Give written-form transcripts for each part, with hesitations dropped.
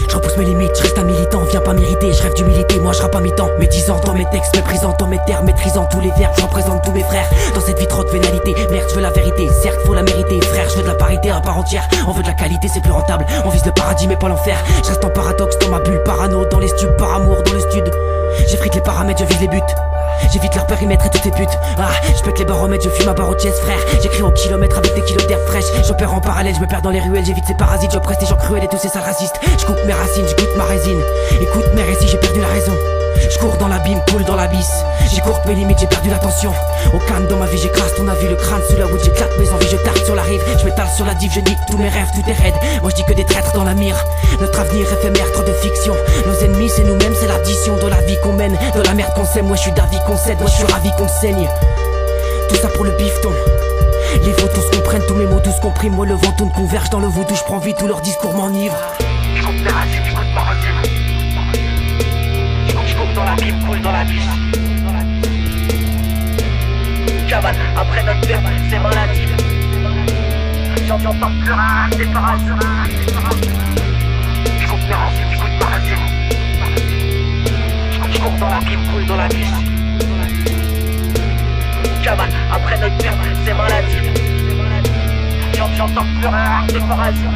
Je repousse mes limites, je reste un militant, viens pas m'irriter, je rêve d'humilité, moi je rappe à mi-temps. Médisant dans mes textes, méprisant dans mes termes, maîtrisant tous les verbes, je représente tous mes frères. Dans cette vie trop de vénalité, merde je veux la vérité, certes faut la mériter. Frère je veux de la parité à part entière, on veut de la qualité c'est plus rentable. On vise le paradis mais pas l'enfer, je reste en paradoxe dans ma bulle, parano dans les stupes, par amour dans le stud. J'effrite les paramètres, je vise les buts. J'évite leur périmètre et toutes ces putes. Je pète les baromètres, je fume à barreau de chaise frère. J'écris au kilomètre avec des kilos d'air fraîche. J'opère en parallèle, je me perds dans les ruelles. J'évite ces parasites, j'oppresse les gens cruels et tous ces sales racistes. Je coupe mes racines, je goûte ma résine. Écoute mes récits, j'ai perdu la raison. Je cours dans l'abîme, coule dans l'abysse. J'écourte mes limites, j'ai perdu l'attention. Au calme dans ma vie, j'écrase ton avis, le crâne sous la wood. J'éclate mes envies, je tarde sur la rive. Je m'étale sur la dive, je nique tous mes rêves, tout est raide. Moi je dis que des traîtres dans la mire. Notre avenir éphémère, trop de fiction. Nos ennemis c'est nous-mêmes, c'est l'addition de la vie qu'on mène, de la merde qu'on sème. Moi je suis d'avis qu'on cède, moi je suis ravi qu'on saigne. Tout ça pour le bifton. Les veaux tous comprennent tous mes mots, tous compriment. Moi le vent tourne, converge dans le vaudou. Je prends vie, tout leur discours m'enivre. Je coupe mes racines, je coupe ma racine. Je coupe dans la rime, coule dans la bise. Cabane, après notre verbe, c'est maladie. J'entends plus rien, c'est paradis. Je coupe mes racines, je coupe ma racine. Je coupe dans la rime, coule dans la bise. Cabane, après notre verbe, c'est maladie. J'entends plus rien, c'est paradis.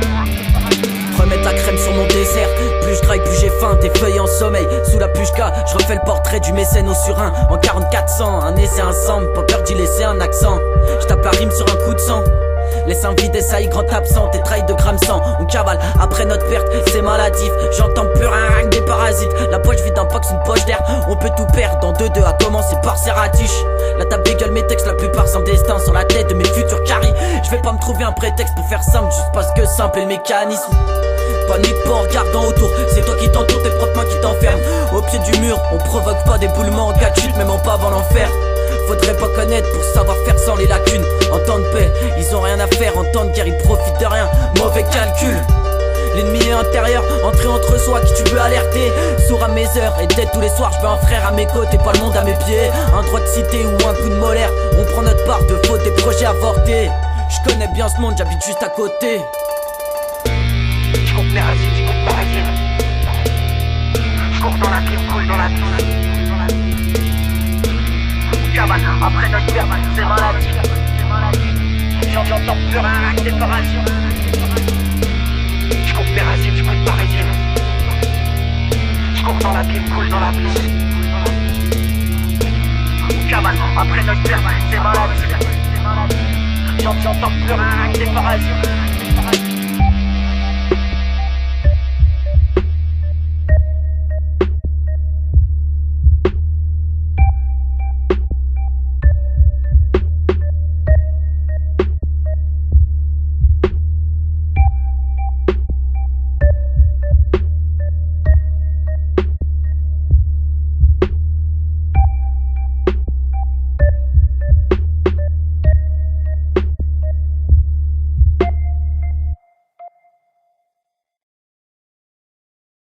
Remettre la crème sur mon dessert. Plus je travaille, plus j'ai faim, des feuilles en sommeil. Sous la pushka, je refais le portrait du mécène au surin. En 4400, un essai, un sample. Pas peur d'y laisser un accent. Je tape la rime sur un coup de sang. Laisse un vide et ça y grand absent. Tes trailles de grammes 100. On cavale après notre perte, c'est maladif. J'entends plus rien que des parasites. La poche vide d'un box, une poche d'air. On peut tout perdre dans 2-2 à commencer par ces ratiches. La table dégueule mes textes, la plupart sans destin. Sur la tête de mes futurs caries. Je vais pas me trouver un prétexte pour faire simple, juste parce que simple est le mécanisme. Panique pas en regardant autour, c'est toi qui t'entoure, tes propres mains qui t'enferment. Au pied du mur, on provoque pas d'éboulement en cas de chute, même en pas avant l'enfer. Faudrait pas connaître pour savoir faire sans les lacunes. En temps de paix, ils ont rien à faire, en temps de guerre ils profitent de rien. Mauvais calcul. L'ennemi est intérieur, entrer entre soi, qui tu veux alerter. Sourd à mes heures, et dès tous les soirs je veux un frère à mes côtés, pas le monde à mes pieds. Un droit de cité ou un coup de molaire, on prend notre part de fautes, des projets avortés. Je connais bien ce monde, j'habite juste à côté. Je coupe mes racines, je coupe ma racine. Je cours dans la rime, coule dans la bise. Cabane, après notre verbe, c'est maladie. J'entends plus rien, séparation. Je coupe mes racines, je coupe ma racine. Je cours dans la rime, coule dans la bise. Cabane, après notre verbe, c'est maladie. J'entends plus rien, séparation.